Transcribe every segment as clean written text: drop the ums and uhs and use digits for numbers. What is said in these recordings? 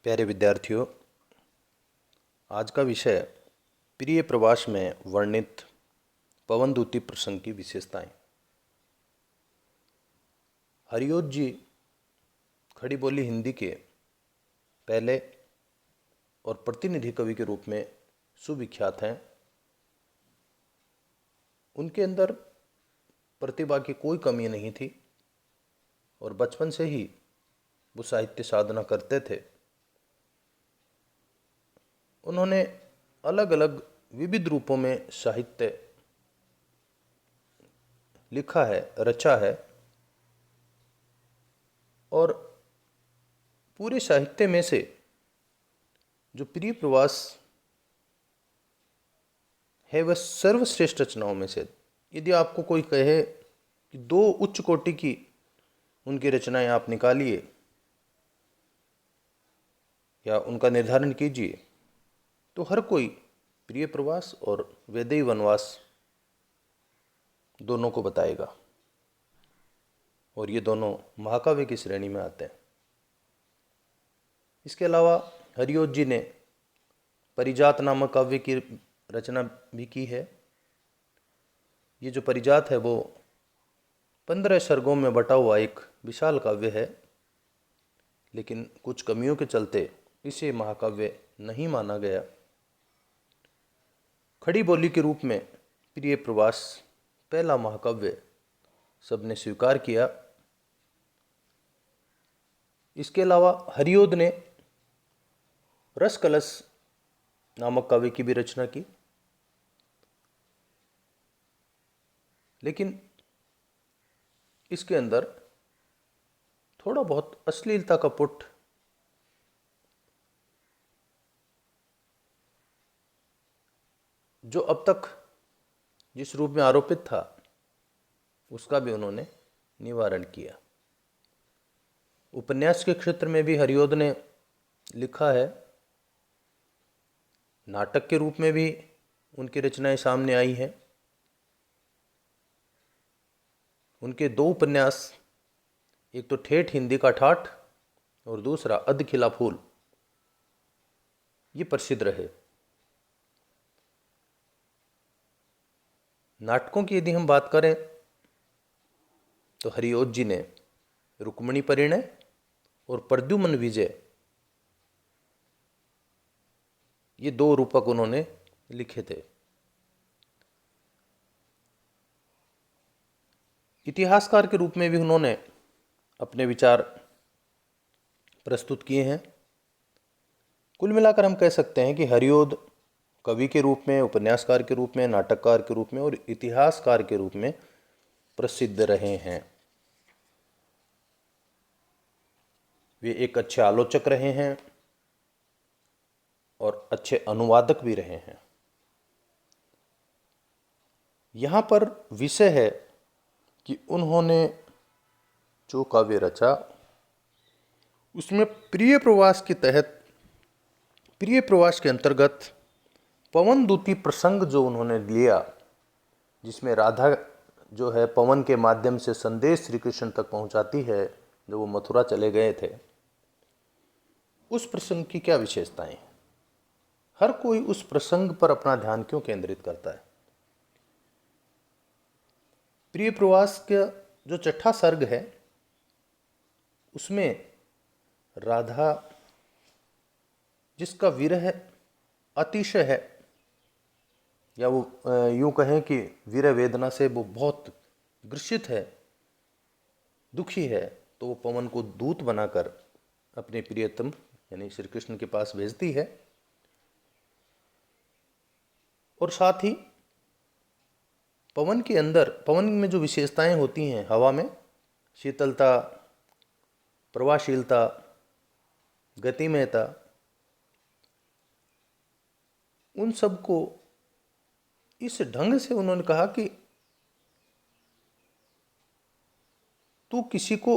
प्यारे विद्यार्थियों, आज का विषय प्रिय प्रवास में वर्णित पवनदूती प्रसंग की विशेषताएं। हरिओत जी खड़ी बोली हिंदी के पहले और प्रतिनिधि कवि के रूप में सुविख्यात हैं। उनके अंदर प्रतिभा की कोई कमी नहीं थी और बचपन से ही वो साहित्य साधना करते थे। उन्होंने अलग अलग विविध रूपों में साहित्य लिखा है, रचा है और पूरे साहित्य में से जो प्रिय प्रवास है वह सर्वश्रेष्ठ रचनाओं में से। यदि आपको कोई कहे कि दो उच्च कोटि की उनकी रचनाएं आप निकालिए या उनका निर्धारण कीजिए, तो हर कोई प्रिय प्रवास और वैदेही वनवास दोनों को बताएगा और ये दोनों महाकाव्य की श्रेणी में आते हैं। इसके अलावा हरिओत जी ने परिजात नामक काव्य की रचना भी की है। ये जो परिजात है वो 15 सर्गों में बटा हुआ एक विशाल काव्य है, लेकिन कुछ कमियों के चलते इसे महाकाव्य नहीं माना गया। खड़ी बोली के रूप में प्रिय प्रवास पहला महाकाव्य सबने स्वीकार किया। इसके अलावा हरिओत ने रस कलश नामक काव्य की भी रचना की, लेकिन इसके अंदर थोड़ा बहुत अश्लीलता का पुट जो अब तक जिस रूप में आरोपित था उसका भी उन्होंने निवारण किया। उपन्यास के क्षेत्र में भी हरिओत ने लिखा है। नाटक के रूप में भी उनकी रचनाएं सामने आई हैं। उनके दो उपन्यास, एक तो ठेठ हिंदी का ठाठ और दूसरा अध खिला फूल, ये प्रसिद्ध रहे। नाटकों की यदि हम बात करें तो हरिओत जी ने रुक्मिणी परिणय और प्रद्युम्न विजय, ये दो रूपक उन्होंने लिखे थे। इतिहासकार के रूप में भी उन्होंने अपने विचार प्रस्तुत किए हैं। कुल मिलाकर हम कह सकते हैं कि हरिओत कवि के रूप में, उपन्यासकार के रूप में, नाटककार के रूप में और इतिहासकार के रूप में प्रसिद्ध रहे हैं। वे एक अच्छे आलोचक रहे हैं और अच्छे अनुवादक भी रहे हैं। यहाँ पर विषय है कि उन्होंने जो काव्य रचा उसमें प्रिय प्रवास के तहत, प्रिय प्रवास के अंतर्गत पवनदूती प्रसंग जो उन्होंने लिया, जिसमें राधा जो है पवन के माध्यम से संदेश श्री कृष्ण तक पहुंचाती है जब वो मथुरा चले गए थे, उस प्रसंग की क्या विशेषताएं हैं। हर कोई उस प्रसंग पर अपना ध्यान क्यों केंद्रित करता है। प्रिय प्रवास का जो छठा सर्ग है उसमें राधा जिसका विरह अतिशय है, या वो यूं कहें कि विरह वेदना से वो बहुत ग्रसित है, दुखी है, तो वो पवन को दूत बनाकर अपने प्रियतम यानी श्री कृष्ण के पास भेजती है। और साथ ही पवन के अंदर, पवन में जो विशेषताएं होती हैं, हवा में शीतलता, प्रवाहशीलता, गतिमयता, उन सब को इस ढंग से उन्होंने कहा कि तू किसी को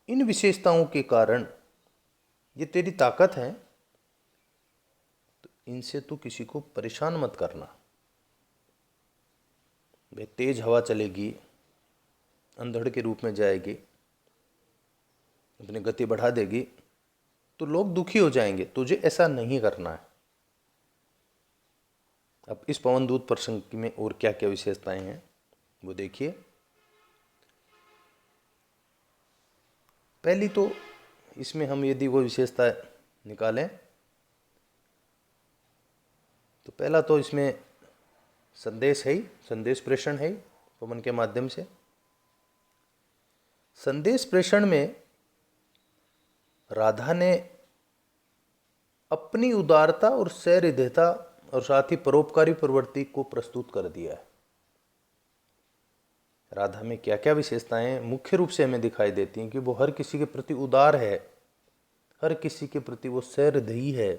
इन विशेषताओं के कारण, ये तेरी ताकत है, तो इनसे तू किसी को परेशान मत करना। वे तेज हवा चलेगी, अंधड़ के रूप में जाएगी, अपनी गति बढ़ा देगी, तो लोग दुखी हो जाएंगे। तुझे ऐसा नहीं करना है। अब इस पवन दूत प्रसंग में और क्या क्या विशेषताएं हैं वो देखिए। पहली तो इसमें हम यदि वो विशेषता निकालें तो पहला तो इसमें संदेश है ही, संदेश प्रेषण है ही पवन के माध्यम से। संदेश प्रेषण में राधा ने अपनी उदारता और सहृदयता और साथ ही परोपकारी प्रवृत्ति को प्रस्तुत कर दिया है। राधा में क्या क्या विशेषताएं मुख्य रूप से हमें दिखाई देती हैं कि वो हर किसी के प्रति उदार है, हर किसी के प्रति वो सहृदयी है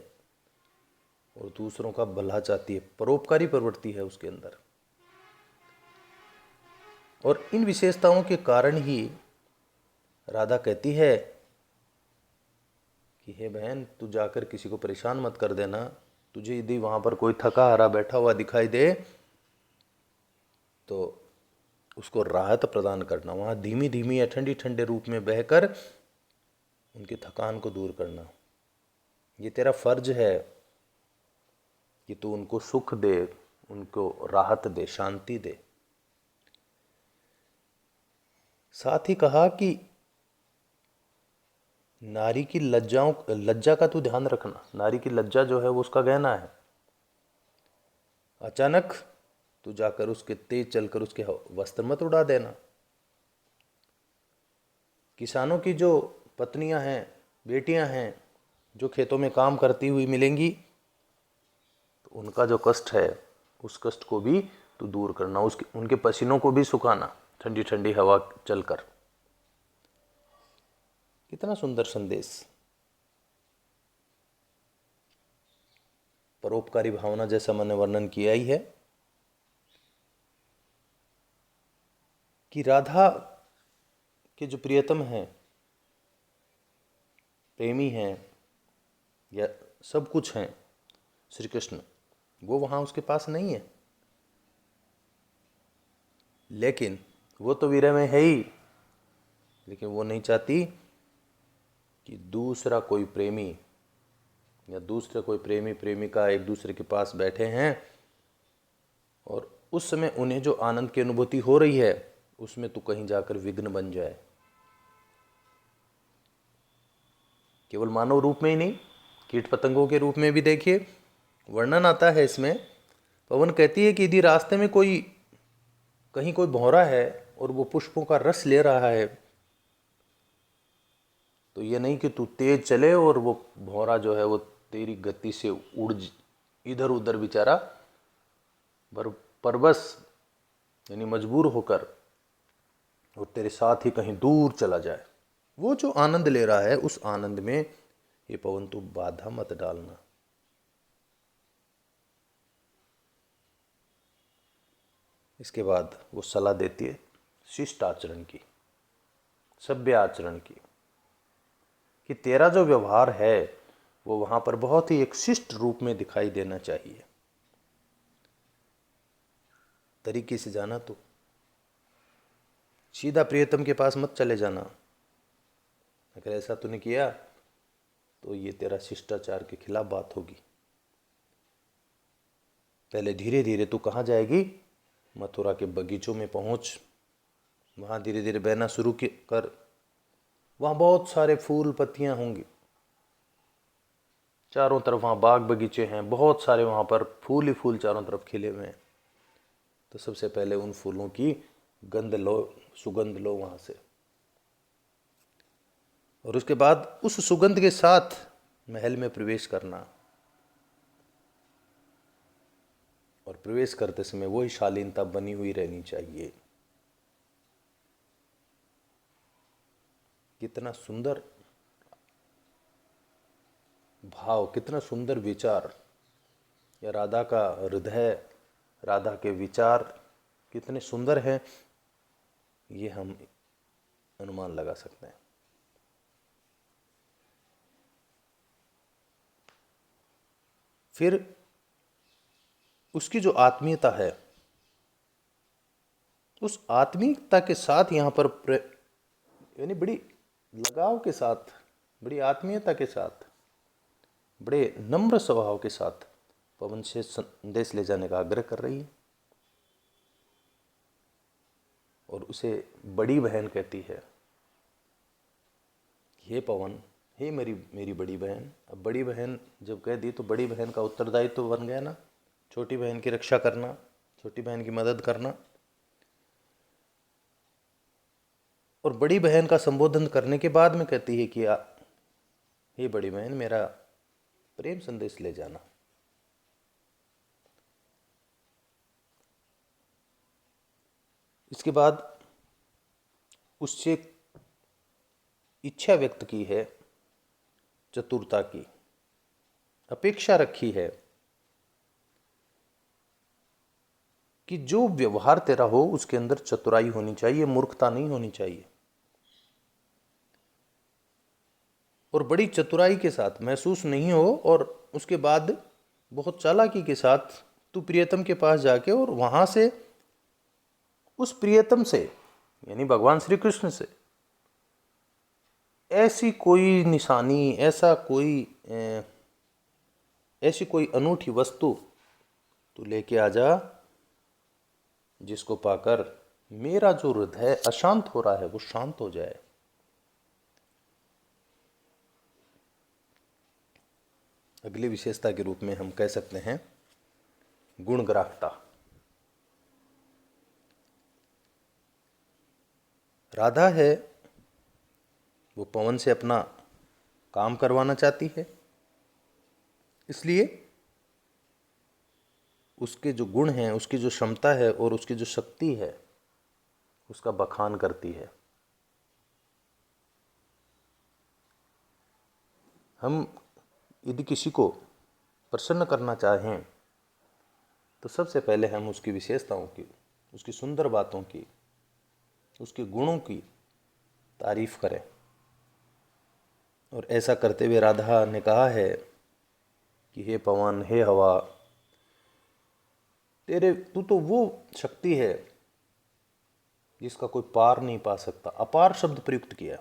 और दूसरों का भला चाहती है, परोपकारी प्रवृत्ति है उसके अंदर। और इन विशेषताओं के कारण ही राधा कहती है कि हे बहन, तू जाकर किसी को परेशान मत कर देना। तुझे यदि वहाँ पर कोई थका हारा बैठा हुआ दिखाई दे तो उसको राहत प्रदान करना, वहाँ धीमी धीमी या ठंडी ठंडे रूप में बहकर उनकी थकान को दूर करना। ये तेरा फर्ज है कि तू उनको सुख दे, उनको राहत दे, शांति दे। साथ ही कहा कि नारी की लज्जा का तू ध्यान रखना। नारी की लज्जा जो है वो उसका गहना है। अचानक तू जाकर उसके तेज चलकर उसके वस्त्र मत उड़ा देना। किसानों की जो पत्नियां हैं, बेटियां हैं, जो खेतों में काम करती हुई मिलेंगी तो उनका जो कष्ट है उस कष्ट को भी तू दूर करना, उनके पसीनों को भी सुखाना ठंडी ठंडी हवा चलकर। कितना सुंदर संदेश। परोपकारी भावना जैसा मैंने वर्णन किया ही है कि राधा के जो प्रियतम हैं, प्रेमी हैं या सब कुछ हैं श्री कृष्ण, वो वहाँ उसके पास नहीं है। लेकिन वो तो विरह में है ही, लेकिन वो नहीं चाहती कि दूसरा कोई प्रेमी या दूसरे कोई प्रेमी प्रेमिका एक दूसरे के पास बैठे हैं और उस समय उन्हें जो आनंद की अनुभूति हो रही है उसमें तो कहीं जाकर विघ्न बन जाए। केवल मानव रूप में ही नहीं, कीट पतंगों के रूप में भी देखिए वर्णन आता है इसमें। पवन कहती है कि यदि रास्ते में कहीं कोई भौरा है और वो पुष्पों का रस ले रहा है तो ये नहीं कि तू तेज चले और वो भौरा जो है वो तेरी गति से उड़ इधर उधर बेचारा परबस यानी मजबूर होकर और तेरे साथ ही कहीं दूर चला जाए। वो जो आनंद ले रहा है उस आनंद में ये पवन तू बाधा मत डालना। इसके बाद वो सलाह देती है शिष्ट आचरण की, सभ्य आचरण की, कि तेरा जो व्यवहार है वो वहां पर बहुत ही एक शिष्ट रूप में दिखाई देना चाहिए। तरीके से जाना, तो सीधा प्रियतम के पास मत चले जाना। अगर ऐसा तूने किया तो ये तेरा शिष्टाचार के खिलाफ बात होगी। पहले धीरे धीरे तू कहाँ जाएगी, मथुरा के बगीचों में पहुंच, वहाँ धीरे धीरे बहना शुरू कर। वहाँ बहुत सारे फूल पत्तियाँ होंगी, चारों तरफ वहाँ बाग बगीचे हैं, बहुत सारे वहाँ पर फूल ही फूल चारों तरफ खिले हुए हैं। तो सबसे पहले उन फूलों की गंध लो, सुगंध लो वहाँ से, और उसके बाद उस सुगंध के साथ महल में प्रवेश करना। और प्रवेश करते समय वही शालीनता बनी हुई रहनी चाहिए। कितना सुंदर भाव, कितना सुंदर विचार, या राधा का हृदय, राधा के विचार कितने सुंदर हैं, ये हम अनुमान लगा सकते हैं। फिर उसकी जो आत्मीयता है, उस आत्मीयता के साथ यहाँ पर यानी बड़ी लगाव के साथ, बड़ी आत्मीयता के साथ बड़े नम्र स्वभाव के साथ पवन से संदेश ले जाने का आग्रह कर रही है और उसे बड़ी बहन कहती है, हे पवन, हे मेरी बड़ी बहन। अब बड़ी बहन जब कह दी तो बड़ी बहन का उत्तरदायित्व तो बन गया ना, छोटी बहन की रक्षा करना, छोटी बहन की मदद करना। और बड़ी बहन का संबोधन करने के बाद में कहती है कि हे बड़ी बहन, मेरा प्रेम संदेश ले जाना। इसके बाद उससे इच्छा व्यक्त की है, चतुरता की अपेक्षा रखी है कि जो व्यवहार तेरा हो उसके अंदर चतुराई होनी चाहिए, मूर्खता नहीं होनी चाहिए। और बड़ी चतुराई के साथ महसूस नहीं हो और उसके बाद बहुत चालाकी के साथ तू प्रियतम के पास जाके और वहां से उस प्रियतम से यानी भगवान श्री कृष्ण से ऐसी कोई निशानी, ऐसी कोई अनूठी वस्तु तू लेके आ जा जिसको पाकर मेरा जो हृदय अशांत हो रहा है वो शांत हो जाए। अगली विशेषता के रूप में हम कह सकते हैं गुणग्राहकता। राधा है वो पवन से अपना काम करवाना चाहती है, इसलिए उसके जो गुण हैं, उसकी जो क्षमता है और उसकी जो शक्ति है उसका बखान करती है। हम यदि किसी को प्रसन्न करना चाहें तो सबसे पहले हम उसकी विशेषताओं की, उसकी सुंदर बातों की, उसके गुणों की तारीफ करें। और ऐसा करते हुए राधा ने कहा है कि हे पवन, हे हवा, तू तो वो शक्ति है जिसका कोई पार नहीं पा सकता। अपार शब्द प्रयुक्त किया।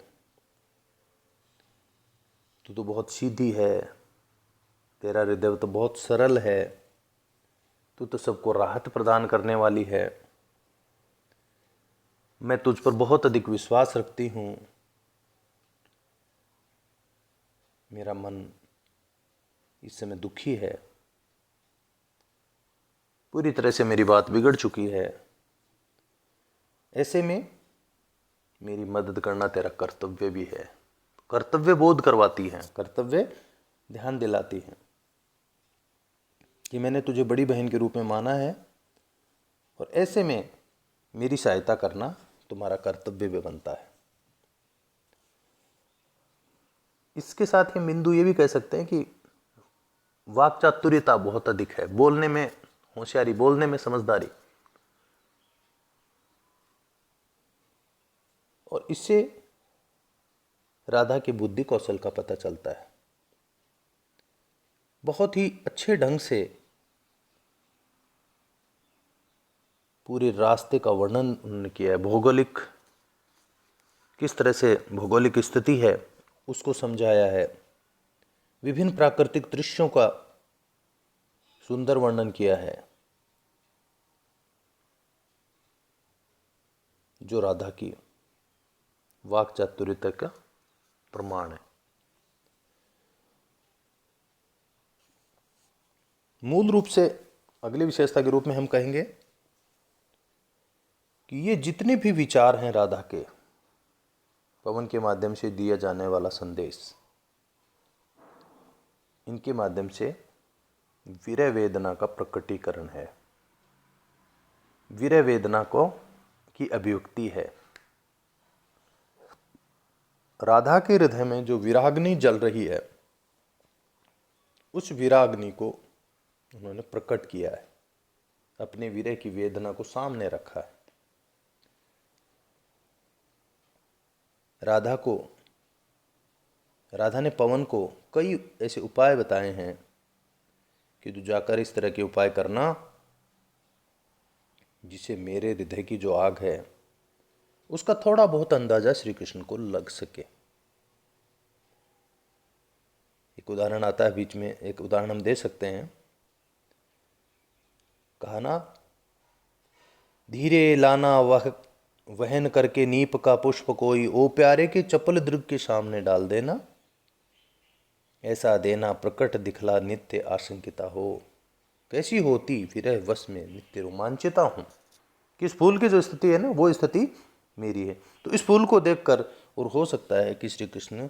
तू तो बहुत सीधी है, तेरा हृदय तो बहुत सरल है, तू तो सबको राहत प्रदान करने वाली है, मैं तुझ पर बहुत अधिक विश्वास रखती हूँ, मेरा मन इस समय दुखी है, पूरी तरह से मेरी बात बिगड़ चुकी है, ऐसे में मेरी मदद करना तेरा कर्तव्य भी है। कर्तव्य बोध करवाती हैं, कर्तव्य ध्यान दिलाती हैं कि मैंने तुझे बड़ी बहन के रूप में माना है और ऐसे में मेरी सहायता करना तुम्हारा कर्तव्य भी बनता है। इसके साथ ही बिंदु ये भी कह सकते हैं कि वाक चातुर्यता बहुत अधिक है, बोलने में होशियारी, बोलने में समझदारी। और इससे राधा के बुद्धि कौशल का पता चलता है। बहुत ही अच्छे ढंग से पूरे रास्ते का वर्णन उन्होंने किया है। भौगोलिक, किस तरह से भौगोलिक स्थिति है उसको समझाया है। विभिन्न प्राकृतिक दृश्यों का सुंदर वर्णन किया है जो राधा की वाक चातुर्यता का प्रमाण है। मूल रूप से अगली विशेषता के रूप में हम कहेंगे कि ये जितने भी विचार हैं राधा के, पवन के माध्यम से दिया जाने वाला संदेश, इनके माध्यम से विरह वेदना का प्रकटीकरण है, विरह वेदना को की अभिव्यक्ति है। राधा के हृदय में जो विराग्नि जल रही है उस विराग्नि को उन्होंने प्रकट किया है, अपने विरह की वेदना को सामने रखा है। राधा ने पवन को कई ऐसे उपाय बताए हैं कि तू जाकर इस तरह के उपाय करना जिससे मेरे हृदय की जो आग है उसका थोड़ा बहुत अंदाजा श्री कृष्ण को लग सके। एक उदाहरण आता है बीच में, एक उदाहरण हम दे सकते हैं। कहा ना, धीरे लाना वह वहन करके नीप का पुष्प कोई, ओ प्यारे के चपल दृग के सामने डाल देना, ऐसा देना प्रकट दिखला नित्य आशंकिता हो। कैसी होती विरह वश में नित्य रोमांचिता हूँ। कि इस फूल की जो स्थिति है ना, वो स्थिति मेरी है। तो इस फूल को देखकर, और हो सकता है कि श्री कृष्ण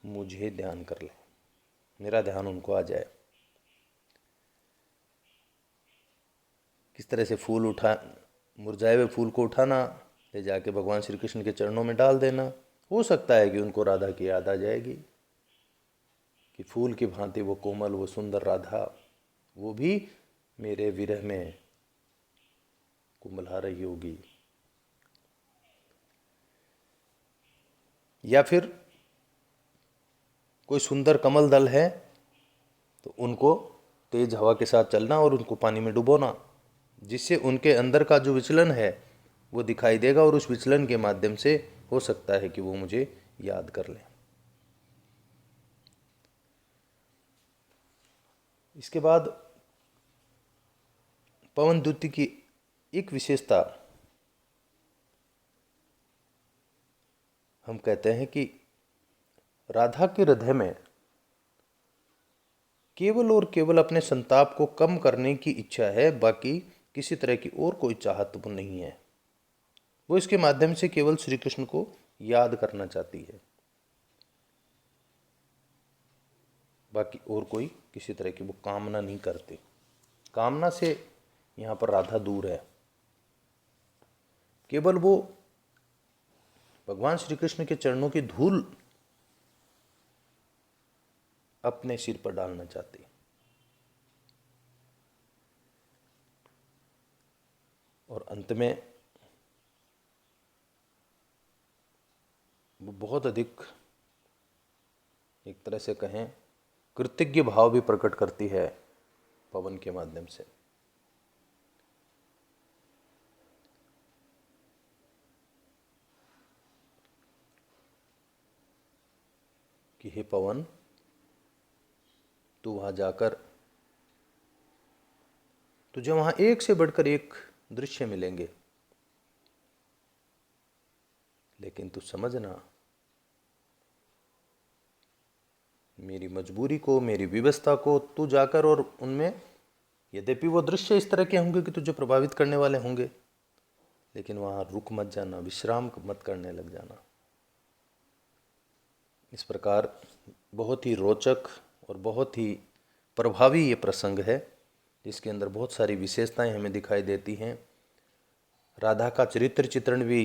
मुझे ध्यान कर ले, मेरा ध्यान उनको आ जाए। किस तरह से फूल उठा, मुरझाए हुए फूल को उठाना, ले जाके भगवान श्री कृष्ण के चरणों में डाल देना। हो सकता है कि उनको राधा की याद आ जाएगी कि फूल की भांति वो कोमल, वो सुंदर राधा, वो भी मेरे विरह में कुंभला रही होगी। या फिर कोई सुंदर कमल दल है तो उनको तेज हवा के साथ चलना और उनको पानी में डुबोना, जिससे उनके अंदर का जो विचलन है वो दिखाई देगा, और उस विचलन के माध्यम से हो सकता है कि वो मुझे याद कर लें। इसके बाद पवन द्युति की एक विशेषता हम कहते हैं कि राधा के हृदय में केवल और केवल अपने संताप को कम करने की इच्छा है, बाकी किसी तरह की और कोई चाहत वो नहीं है। वो इसके माध्यम से केवल श्री कृष्ण को याद करना चाहती है, बाकी और कोई किसी तरह की वो कामना नहीं करती। कामना से यहाँ पर राधा दूर है। केवल वो भगवान श्री कृष्ण के चरणों की धूल अपने सिर पर डालना चाहती। और अंत में वो बहुत अधिक, एक तरह से कहें, कृतज्ञ भाव भी प्रकट करती है पवन के माध्यम से। कि हे पवन, तू वहाँ जाकर, तुझे वहाँ एक से बढ़कर एक दृश्य मिलेंगे, लेकिन तू समझना, मेरी मजबूरी को, मेरी व्यवस्था को तू जाकर, और उनमें यद्यपि वो दृश्य इस तरह के होंगे कि तुझे प्रभावित करने वाले होंगे, लेकिन वहाँ रुक मत जाना, विश्राम मत करने लग जाना। इस प्रकार बहुत ही रोचक और बहुत ही प्रभावी ये प्रसंग है, जिसके अंदर बहुत सारी विशेषताएं हमें दिखाई देती हैं। राधा का चरित्र चित्रण भी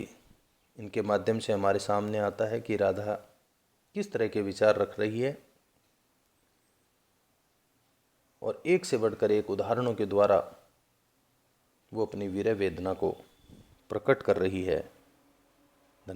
इनके माध्यम से हमारे सामने आता है कि राधा किस तरह के विचार रख रही है, और एक से बढ़कर एक उदाहरणों के द्वारा वो अपनी वीर वेदना को प्रकट कर रही है।